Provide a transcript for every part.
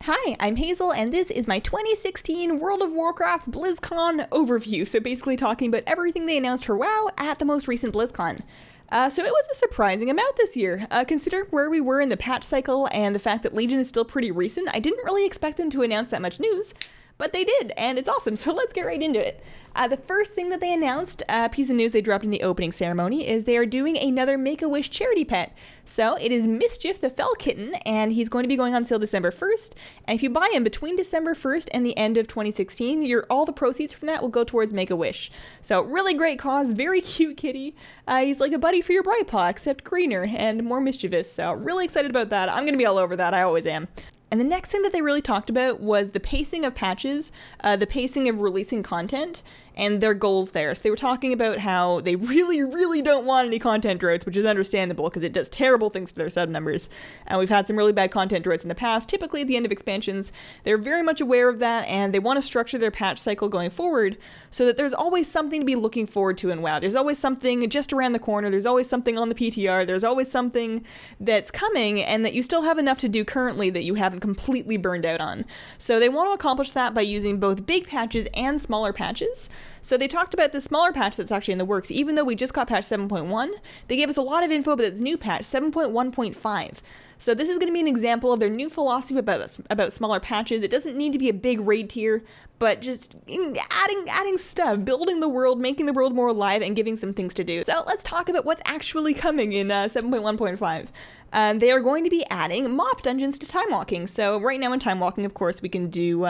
Hi, I'm Hazel, and this is my 2016 World of Warcraft BlizzCon overview. So basically talking about everything they announced for WoW at the most recent BlizzCon. So it was a surprising amount this year. Considering where we were in the patch cycle and the fact that Legion is still pretty recent, I didn't really expect them to announce that much news. But they did, and it's awesome, so let's get right into it. The first thing that they announced, piece of news they dropped in the opening ceremony, is they are doing another Make-A-Wish charity pet. So it is Mischief the Fell Kitten, and he's going to be going on sale December 1st. And if you buy him between December 1st and the end of 2016, all the proceeds from that will go towards Make-A-Wish. So really great cause, very cute kitty. He's like a buddy for your Bright Paw, except greener and more mischievous. So really excited about that. I'm going to be all over that, I always am. And the next thing that they really talked about was the pacing of patches, the pacing of releasing content, and their goals there. So they were talking about how they really don't want any content droughts, which is understandable because it does terrible things to their sub numbers. And we've had some really bad content droughts in the past, typically at the end of expansions. They're very much aware of that, and they want to structure their patch cycle going forward so that there's always something to be looking forward to in WoW. There's always something just around the corner, there's always something on the PTR, there's always something that's coming, and that you still have enough to do currently that you haven't completely burned out on. So they want to accomplish that by using both big patches and smaller patches. So they talked about the smaller patch that's actually in the works. Even though we just got patch 7.1, they gave us a lot of info about this new patch, 7.1.5. So this is going to be an example of their new philosophy about smaller patches. It doesn't need to be a big raid tier, but just adding stuff, building the world, making the world more alive, and giving some things to do. So let's talk about what's actually coming in 7.1.5. They are going to be adding MoP dungeons to Timewalking. So right now in Timewalking, of course, we can do,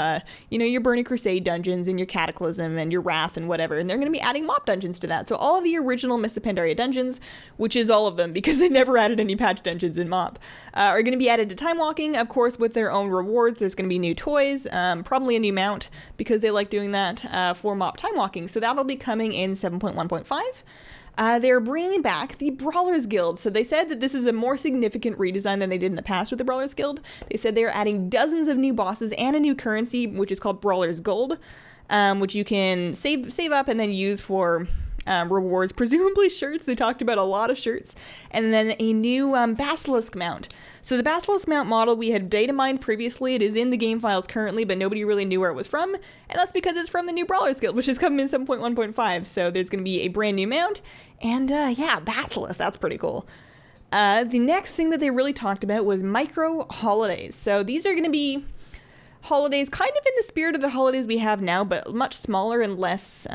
your Burning Crusade dungeons and your Cataclysm and your Wrath and whatever. And they're going to be adding MoP dungeons to that. So all of the original Mists of Pandaria dungeons, which is all of them because they never added any patch dungeons in MoP, are going to be added to Timewalking, of course, with their own rewards. There's going to be new toys, probably a new mount because they like doing that for MoP Timewalking. So that'll be coming in 7.1.5. They're bringing back the Brawlers Guild. So they said that this is a more significant redesign than they did in the past with the Brawlers Guild. They said they're adding dozens of new bosses and a new currency, which is called Brawlers Guild, which you can save up and then use for rewards, presumably shirts. They talked about a lot of shirts. And then a new Basilisk mount. So the Basilisk mount model we had data mined previously. It is in the game files currently, but nobody really knew where it was from. And that's because it's from the new Brawlers Guild, which is coming in 7.1.5. So there's going to be a brand new mount. And Basilisk, that's pretty cool. The next thing that they really talked about was micro holidays. So these are going to be holidays kind of in the spirit of the holidays we have now, but much smaller and less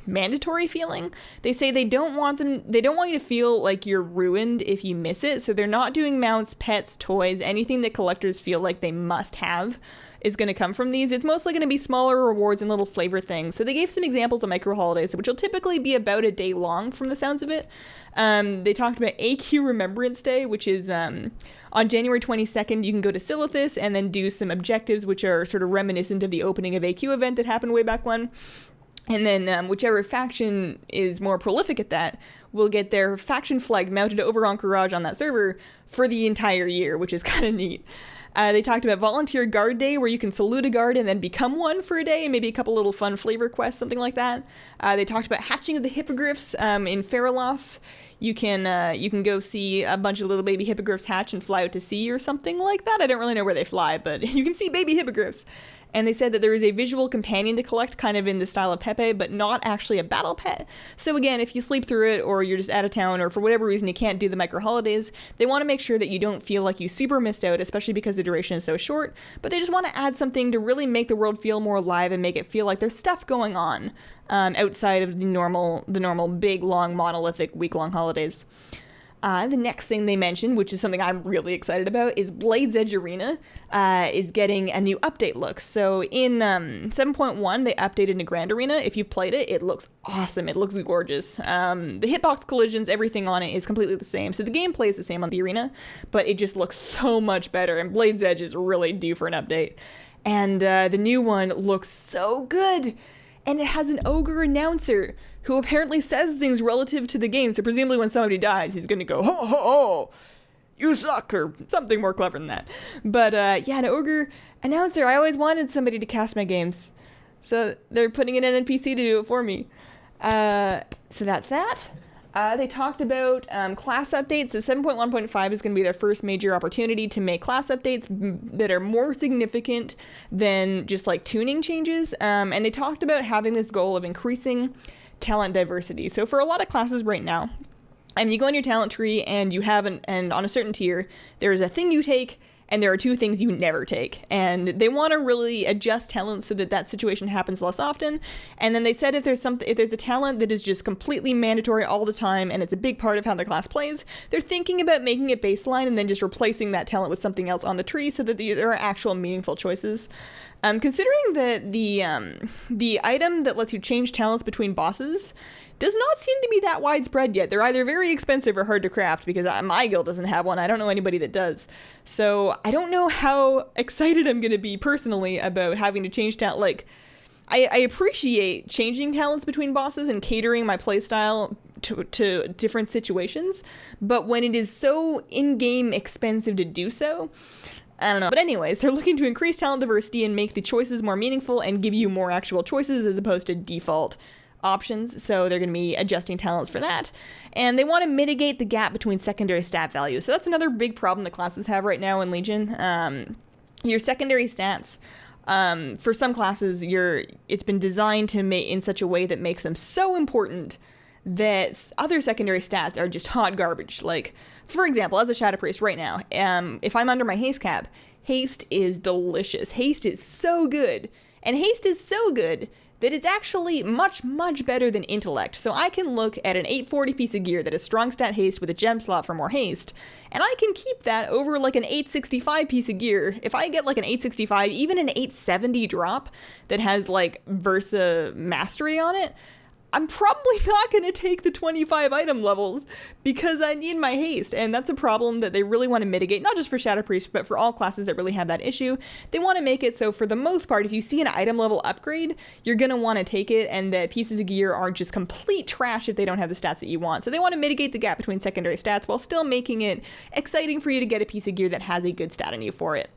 mandatory feeling. They say they don't want you to feel like you're ruined if you miss it. So they're not doing mounts, pets, toys, anything that collectors feel like they must have is going to come from these. It's mostly going to be smaller rewards and little flavor things. So they gave some examples of micro holidays, which will typically be about a day long from the sounds of it. They talked about AQ Remembrance Day, which is on January 22nd, you can go to Silithus and then do some objectives, which are sort of reminiscent of the opening of AQ event that happened way back when. And then whichever faction is more prolific at that will get their faction flag mounted over Encourage on that server for the entire year, which is kind of neat. They talked about Volunteer Guard Day, where you can salute a guard and then become one for a day, and maybe a couple little fun flavor quests, something like that. They talked about Hatching of the Hippogriffs in Faralos. You can go see a bunch of little baby hippogriffs hatch and fly out to sea or something like that. I don't really know where they fly, but you can see baby hippogriffs. And they said that there is a visual companion to collect, kind of in the style of Pepe, but not actually a battle pet. So again, if you sleep through it, or you're just out of town, or for whatever reason you can't do the micro holidays, they want to make sure that you don't feel like you super missed out, especially because the duration is so short. But they just want to add something to really make the world feel more alive and make it feel like there's stuff going on outside of the normal big, long, monolithic, week-long holidays. The next thing they mentioned, which is something I'm really excited about, is Blade's Edge Arena is getting a new update look. So in 7.1, they updated the Grand Arena. If you've played it, it looks awesome. It looks gorgeous. The hitbox collisions, everything on it is completely the same. So the gameplay is the same on the arena, but it just looks so much better. And Blade's Edge is really due for an update. And the new one looks so good. And it has an Ogre announcer who apparently says things relative to the game. So presumably when somebody dies, he's going to go, ho, ho, ho, you suck, or something more clever than that. But an Ogre announcer. I always wanted somebody to cast my games. So they're putting in an NPC to do it for me. So that's that. They talked about class updates. So 7.1.5 is going to be their first major opportunity to make class updates that are more significant than just like tuning changes. And they talked about having this goal of increasing talent diversity. So for a lot of classes right now, you go in your talent tree and you have and on a certain tier, there is a thing you take and there are 2 things you never take. And they want to really adjust talents so that that situation happens less often. And then they said if there's a talent that is just completely mandatory all the time and it's a big part of how the class plays, they're thinking about making it baseline and then just replacing that talent with something else on the tree so that there are actual meaningful choices. Considering that the item that lets you change talents between bosses does not seem to be that widespread yet. They're either very expensive or hard to craft because my guild doesn't have one. I don't know anybody that does. So I don't know how excited I'm going to be personally about having to change talent. Like, I appreciate changing talents between bosses and catering my playstyle to different situations, but when it is so in-game expensive to do so, I don't know. But anyways, they're looking to increase talent diversity and make the choices more meaningful and give you more actual choices as opposed to default options. So they're going to be adjusting talents for that. And they want to mitigate the gap between secondary stat values. So that's another big problem that classes have right now in Legion. Your secondary stats, for some classes, it's been designed to make in such a way that makes them so important that other secondary stats are just hot garbage. Like, for example, as a Shadow Priest right now, if I'm under my haste cap, haste is delicious. Haste is so good. And haste is so good that it's actually much, much better than intellect. So I can look at an 840 piece of gear that is strong stat haste with a gem slot for more haste, and I can keep that over like an 865 piece of gear. If I get like an 865, even an 870 drop that has like Versa Mastery on it, I'm probably not going to take the 25 item levels because I need my haste, and that's a problem that they really want to mitigate, not just for Shadow Priest, but for all classes that really have that issue. They want to make it so for the most part, if you see an item level upgrade, you're going to want to take it, and that pieces of gear aren't just complete trash if they don't have the stats that you want. So they want to mitigate the gap between secondary stats while still making it exciting for you to get a piece of gear that has a good stat in you for it.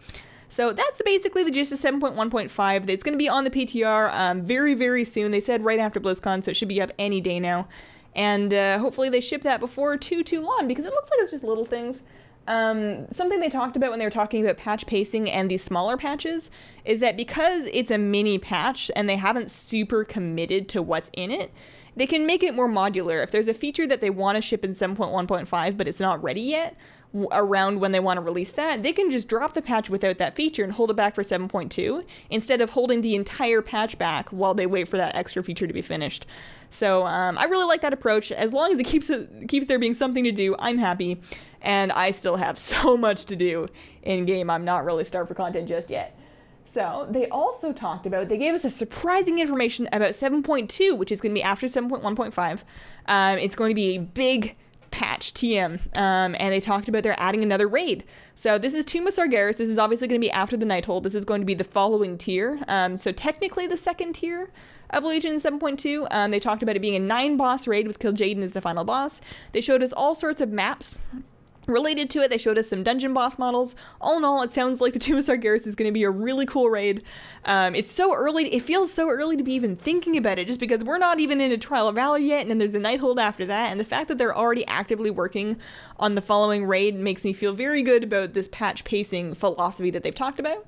So that's basically the gist of 7.1.5. It's going to be on the PTR very, very soon. They said right after BlizzCon, so it should be up any day now. And hopefully they ship that before too long, because it looks like it's just little things. Something they talked about when they were talking about patch pacing and these smaller patches is that because it's a mini patch and they haven't super committed to what's in it, they can make it more modular. If there's a feature that they want to ship in 7.1.5 but it's not ready yet, around when they want to release that, they can just drop the patch without that feature and hold it back for 7.2 instead of holding the entire patch back while they wait for that extra feature to be finished. So I really like that approach. As long as it keeps there being something to do, I'm happy. And I still have so much to do in game. I'm not really starved for content just yet. So they also talked about, they gave us a surprising information about 7.2, which is going to be after 7.1.5. It's going to be a big patch TM, and they talked about they're adding another raid. So this is Tomb of Sargeras. This is obviously going to be after the Nighthold. This is going to be the following tier. So technically the second tier of Legion 7.2. They talked about it being a 9-boss raid with Kil'jaeden as the final boss. They showed us all sorts of maps related to it. They showed us some dungeon boss models. All in all, it sounds like the Tomb of Sargeras is going to be a really cool raid. It's so early. It feels so early to be even thinking about it, just because we're not even in a Trial of Valor yet, and then there's the Nighthold after that. And the fact that they're already actively working on the following raid makes me feel very good about this patch pacing philosophy that they've talked about.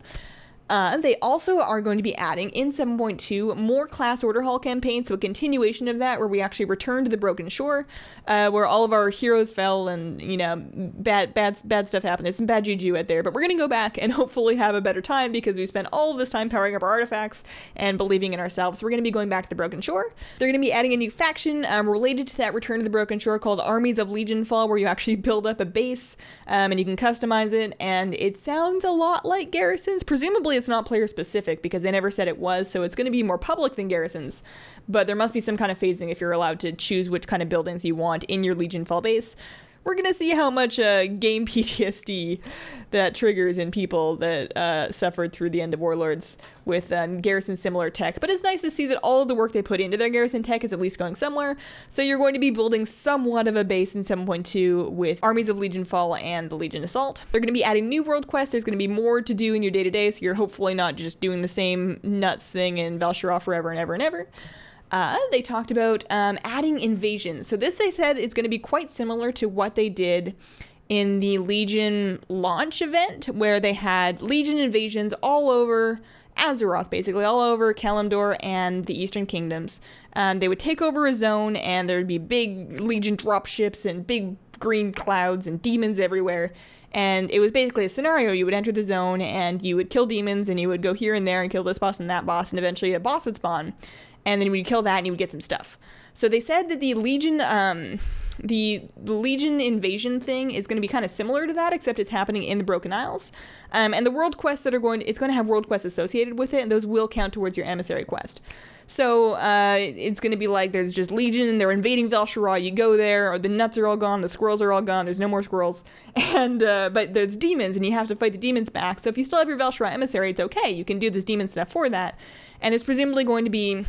They also are going to be adding in 7.2 more class order hall campaigns, so a continuation of that where we actually return to the Broken Shore, where all of our heroes fell and, you know, bad stuff happened. There's some bad juju out there, but we're going to go back and hopefully have a better time because we spent all of this time powering up our artifacts and believing in ourselves. So we're going to be going back to the Broken Shore. They're going to be adding a new faction related to that return to the Broken Shore called Armies of Legionfall, where you actually build up a base and you can customize it, and it sounds a lot like Garrisons. Presumably it's not player specific because they never said it was, so it's going to be more public than Garrisons, but there must be some kind of phasing if you're allowed to choose which kind of buildings you want in your Legionfall base. We're going to see how much game PTSD that triggers in people that suffered through the end of Warlords with Garrison similar tech. But it's nice to see that all of the work they put into their Garrison tech is at least going somewhere. So you're going to be building somewhat of a base in 7.2 with Armies of Legionfall and the Legion Assault. They're going to be adding new world quests. There's going to be more to do in your day-to-day, so you're hopefully not just doing the same nuts thing in Val'sharah forever and ever and ever. They talked about adding invasions. So this, they said, is going to be quite similar to what they did in the Legion launch event, where they had Legion invasions all over Azeroth, basically all over Kalimdor and the Eastern Kingdoms. They would take over a zone, and there would be big Legion dropships and big green clouds and demons everywhere. And it was basically a scenario. You would enter the zone, and you would kill demons, and you would go here and there and kill this boss and that boss, and eventually a boss would spawn. And then you would kill that, and you would get some stuff. So they said that the Legion, the Legion invasion thing is going to be kind of similar to that, except it's happening in the Broken Isles. And the world quests that are it's going to have world quests associated with it, and those will count towards your emissary quest. So it's going to be like there's just Legion, and they're invading Vel'Shirah. You go there, or the nuts are all gone, the squirrels are all gone, there's no more squirrels. And but there's demons, and you have to fight the demons back. So if you still have your Vel'Shirah emissary, it's okay. You can do this demon stuff for that. And there's presumably going to be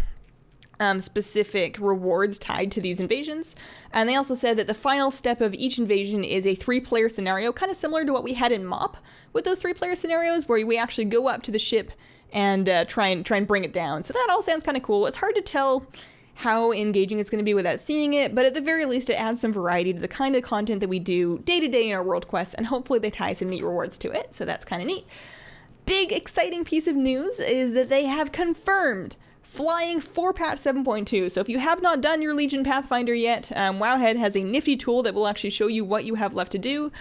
specific rewards tied to these invasions. And they also said that the final step of each invasion is a 3-player scenario, kind of similar to what we had in MoP with those 3-player scenarios, where we actually go up to the ship and try and bring it down. So that all sounds kind of cool. It's hard to tell how engaging it's going to be without seeing it, but at the very least it adds some variety to the kind of content that we do day to day in our world quests, and hopefully they tie some neat rewards to it. So that's kind of neat. Big exciting piece of news is that they have confirmed flying for patch 7.2. So if you have not done your Legion Pathfinder yet, Wowhead has a nifty tool that will actually show you what you have left to do.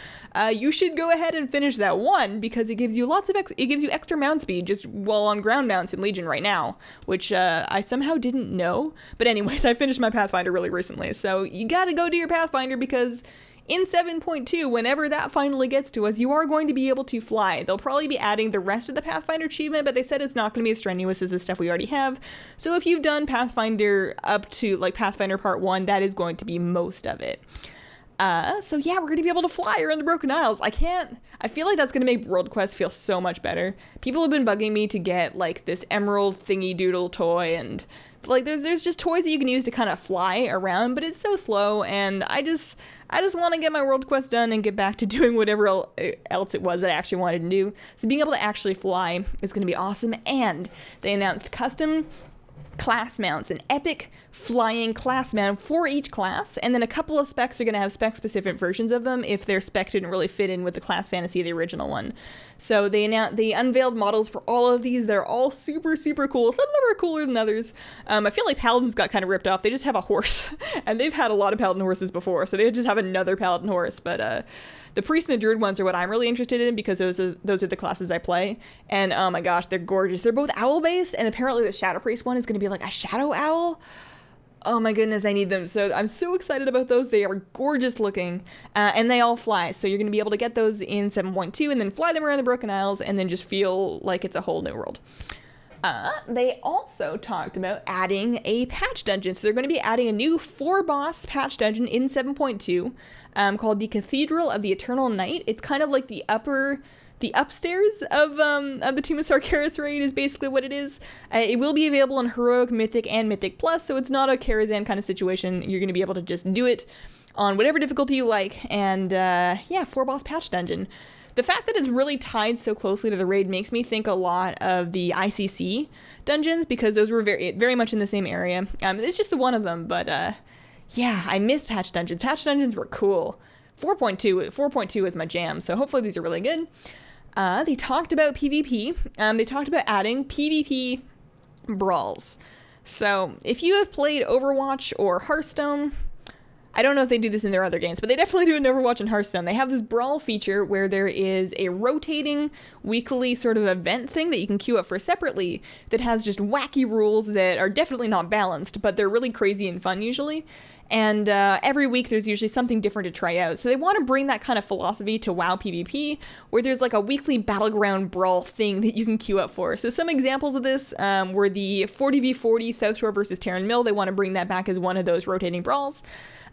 You should go ahead and finish that one, because it gives you it gives you extra mount speed just while on ground mounts in Legion right now, which I somehow didn't know. But anyways, I finished my Pathfinder really recently, so you gotta go do your Pathfinder, because in 7.2, whenever that finally gets to us, you are going to be able to fly. They'll probably be adding the rest of the Pathfinder achievement, but they said it's not going to be as strenuous as the stuff we already have. So if you've done Pathfinder up to like Pathfinder Part 1, that is going to be most of it. So yeah, we're going to be able to fly around the Broken Isles. I feel like that's going to make World Quest feel so much better. People have been bugging me to get like this emerald thingy doodle toy, and like there's just toys that you can use to kind of fly around, but it's so slow, and I just want to get my world quest done and get back to doing whatever else it was that I actually wanted to do. So being able to actually fly is going to be awesome. And they announced custom class mounts, an epic flying class mount for each class, and then a couple of specs are going to have spec-specific versions of them if their spec didn't really fit in with the class fantasy of the original one. So they unveiled models for all of these. They're all super, super cool. Some of them are cooler than others. I feel like Paladins got kind of ripped off. They just have a horse, and they've had a lot of Paladin horses before, so they just have another Paladin horse. But the Priest and the Druid ones are what I'm really interested in, because those are the classes I play. And oh my gosh, they're gorgeous. They're both owl-based, and apparently the Shadow Priest one is going to be like a shadow owl. Oh my goodness, I need them. So I'm so excited about those. They are gorgeous looking, and they all fly. So you're going to be able to get those in 7.2 and then fly them around the Broken Isles and then just feel like it's a whole new world. They also talked about adding a patch dungeon. So they're going to be adding a new 4-boss patch dungeon in 7.2 called the Cathedral of the Eternal Night. It's kind of like the upstairs of the Tomb of Sargeras raid is basically what it is. It will be available in Heroic, Mythic, and Mythic Plus, so it's not a Karazhan kind of situation. You're going to be able to just do it on whatever difficulty you like, and yeah, 4-boss patch dungeon. The fact that it's really tied so closely to the raid makes me think a lot of the ICC dungeons, because those were very, very much in the same area. It's just the one of them, but yeah, I miss patch dungeons. Patch dungeons were cool. 4.2 is my jam, so hopefully these are really good. They talked about PvP. They talked about adding PvP brawls. So if you have played Overwatch or Hearthstone, I don't know if they do this in their other games, but they definitely do it in Overwatch and Hearthstone. They have this brawl feature where there is a rotating weekly sort of event thing that you can queue up for separately that has just wacky rules that are definitely not balanced, but they're really crazy and fun usually. And every week there's usually something different to try out. So they want to bring that kind of philosophy to WoW PvP, where there's like a weekly battleground brawl thing that you can queue up for. So some examples of this were the 40v40 South Shore versus Terran Mill. They want to bring that back as one of those rotating brawls.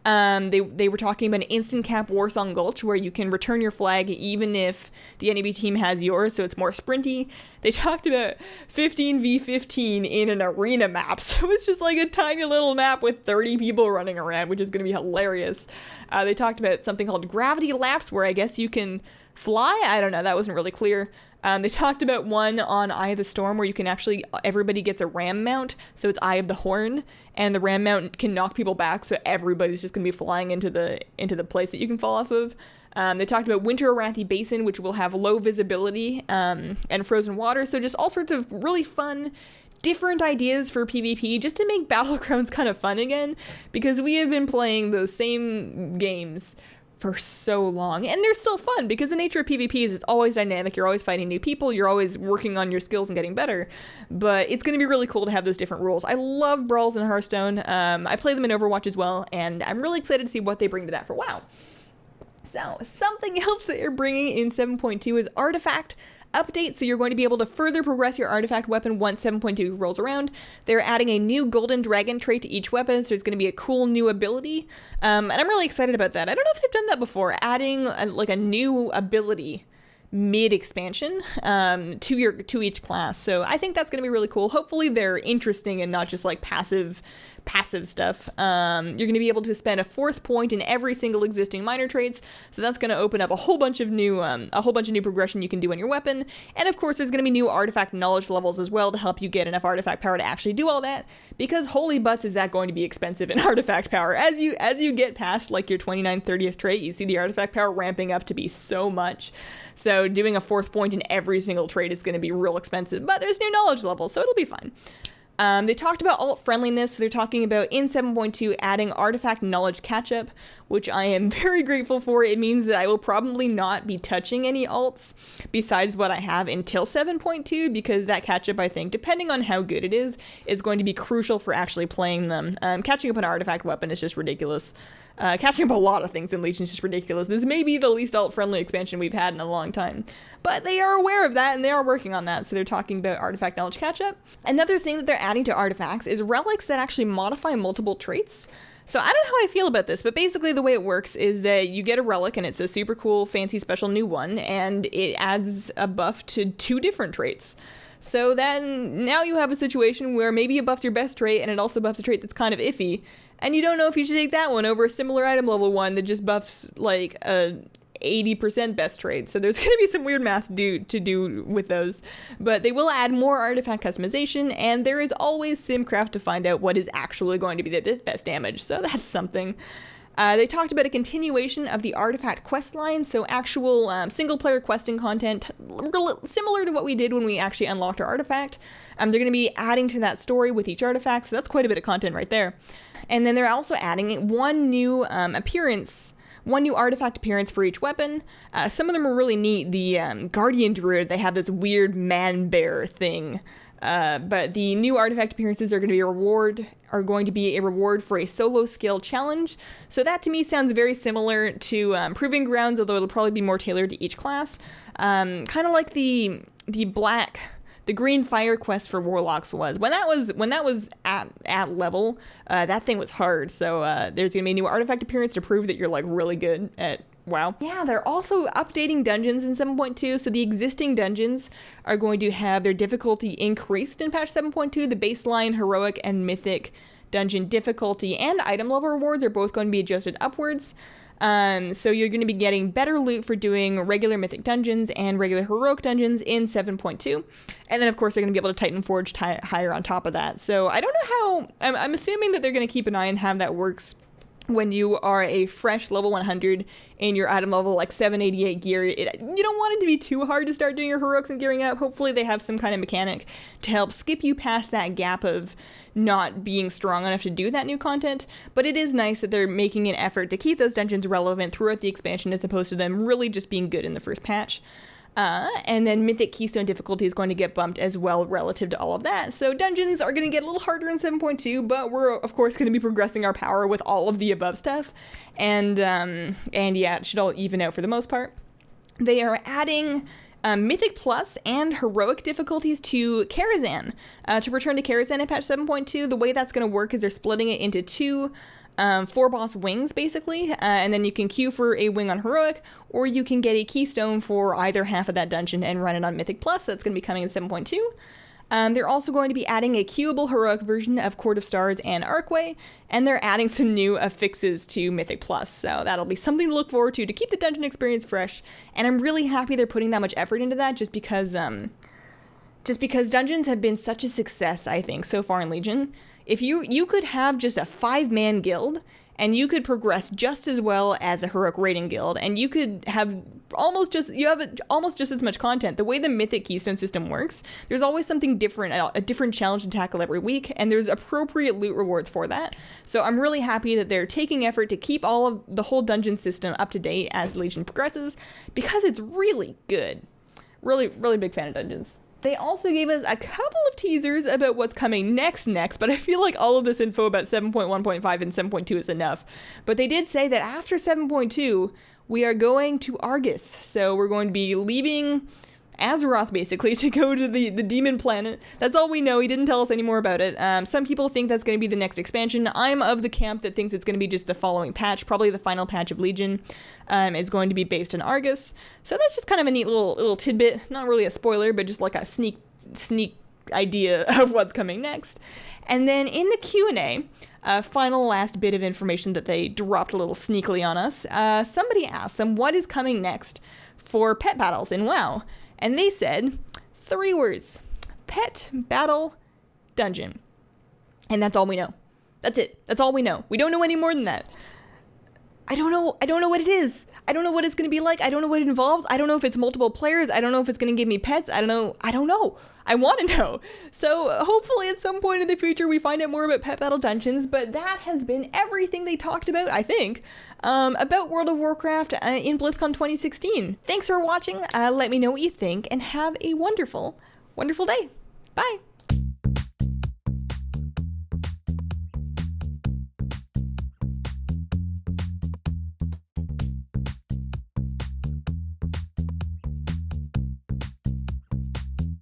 They were talking about an instant cap Warsong Gulch where you can return your flag even if the enemy team has yours, so it's more sprinty. They talked about 15v15 in an arena map, so it's just like a tiny little map with 30 people running around, which is going to be hilarious. They talked about something called gravity laps, where I guess you can fly? I don't know. That wasn't really clear. They talked about one on Eye of the Storm where you can actually, everybody gets a ram mount. So it's Eye of the Horn, and the ram mount can knock people back. So everybody's just going to be flying into the place that you can fall off of. They talked about Winter Arathi Basin, which will have low visibility and frozen water. So just all sorts of really fun, different ideas for PvP just to make Battlegrounds kind of fun again, because we have been playing those same games for so long, and they're still fun because the nature of PvP is it's always dynamic. You're always fighting new people, you're always working on your skills and getting better, but it's going to be really cool to have those different rules. I love Brawls in Hearthstone. I play them in Overwatch as well, and I'm really excited to see what they bring to that for WoW. So something else that you're bringing in 7.2 is artifact update, so you're going to be able to further progress your artifact weapon once 7.2 rolls around. They're adding a new golden dragon trait to each weapon, so there's going to be a cool new ability, and I'm really excited about that. I don't know if they've done that before, adding a new ability mid-expansion to each class, so I think that's going to be really cool. Hopefully they're interesting and not just like passive stuff. You're going to be able to spend a 4th point in every single existing minor traits, so that's going to open up a whole bunch of new progression you can do on your weapon. And of course there's going to be new artifact knowledge levels as well to help you get enough artifact power to actually do all that, because holy butts is that going to be expensive in artifact power. As you get past like your 29th 30th trait, you see the artifact power ramping up to be so much. So doing a 4th point in every single trait is going to be real expensive, but there's new knowledge levels, so it'll be fine. They talked about alt friendliness, so they're talking about in 7.2 adding artifact knowledge catch-up, which I am very grateful for. It means that I will probably not be touching any alts besides what I have until 7.2, because that catch-up, I think, depending on how good it is going to be crucial for actually playing them. Catching up an artifact weapon is just ridiculous. Catching up a lot of things in Legion is just ridiculous. This may be the least alt-friendly expansion we've had in a long time. But they are aware of that, and they are working on that, so they're talking about artifact knowledge catch-up. Another thing that they're adding to artifacts is relics that actually modify multiple traits. So I don't know how I feel about this, but basically the way it works is that you get a relic, and it's a super cool, fancy, special new one, and it adds a buff to 2 different traits. So then now you have a situation where maybe it buffs your best trait, and it also buffs a trait that's kind of iffy, and you don't know if you should take that one over a similar item level one that just buffs like a 80% best trait. So there's going to be some weird math to do with those, but they will add more artifact customization, and there is always Simcraft to find out what is actually going to be the best damage, so that's something. They talked about a continuation of the artifact quest line, so actual single-player questing content, similar to what we did when we actually unlocked our artifact. They're going to be adding to that story with each artifact, so that's quite a bit of content right there. And then they're also adding one new artifact appearance for each weapon. Some of them are really neat. The Guardian Druid, they have this weird man-bear thing. But the new artifact appearances are going to be a reward for a solo skill challenge. So that to me sounds very similar to Proving Grounds, although it'll probably be more tailored to each class. Kind of like the Green Fire quest for Warlocks was. When that was at level, that thing was hard. So there's gonna be a new artifact appearance to prove that you're like really good at WoW. Yeah, they're also updating dungeons in 7.2, so the existing dungeons are going to have their difficulty increased in patch 7.2. The baseline, heroic, and mythic dungeon difficulty and item level rewards are both going to be adjusted upwards. So you're going to be getting better loot for doing regular mythic dungeons and regular heroic dungeons in 7.2. And then of course they're going to be able to Titan Forge higher on top of that. So I don't know how, I'm assuming that they're going to keep an eye on how that works when you are a fresh level 100 in your item level like 788 gear. You don't want it to be too hard to start doing your heroics and gearing up. Hopefully they have some kind of mechanic to help skip you past that gap of not being strong enough to do that new content, but it is nice that they're making an effort to keep those dungeons relevant throughout the expansion as opposed to them really just being good in the first patch. And then Mythic Keystone difficulty is going to get bumped as well relative to all of that. So dungeons are going to get a little harder in 7.2, but we're of course going to be progressing our power with all of the above stuff. And yeah, it should all even out for the most part. They are adding Mythic Plus and Heroic difficulties to Karazhan. To return to Karazhan in patch 7.2, the way that's going to work is they're splitting it into 2 4-boss wings, basically, and then you can queue for a wing on Heroic, or you can get a keystone for either half of that dungeon and run it on Mythic Plus. That's going to be coming in 7.2. They're also going to be adding a queuable heroic version of Court of Stars and Archway, and they're adding some new affixes to Mythic Plus, so that'll be something to look forward to keep the dungeon experience fresh, and I'm really happy they're putting that much effort into that just because dungeons have been such a success, I think, so far in Legion. If you could have just a 5-man guild, and you could progress just as well as a heroic raiding guild, and you could have almost just as much content. The way the Mythic Keystone system works, there's always something different, a different challenge to tackle every week, and there's appropriate loot rewards for that. So I'm really happy that they're taking effort to keep all of the whole dungeon system up to date as Legion progresses, because it's really good. Really, really big fan of dungeons. They also gave us a couple of teasers about what's coming next, but I feel like all of this info about 7.1.5 and 7.2 is enough. But they did say that after 7.2, we are going to Argus. So we're going to be leaving Azeroth, basically, to go to the demon planet. That's all we know. He didn't tell us any more about it. Some people think that's going to be the next expansion. I'm of the camp that thinks it's going to be just the following patch. Probably the final patch of Legion is going to be based in Argus. So that's just kind of a neat little tidbit. Not really a spoiler, but just like a sneak idea of what's coming next. And then in the Q&A, final last bit of information that they dropped a little sneakily on us. Somebody asked them what is coming next for pet battles in WoW. And they said 3 words: pet battle dungeon. And that's all we know. That's it. That's all we know. We don't know any more than that. I don't know what it is. I don't know what it's going to be like. I don't know what it involves. I don't know if it's multiple players. I don't know if it's going to give me pets. I don't know. I want to know. So hopefully at some point in the future we find out more about pet battle dungeons, but that has been everything they talked about, I think, about World of Warcraft in BlizzCon 2016. Thanks for watching. Let me know what you think and have a wonderful, wonderful day. Bye.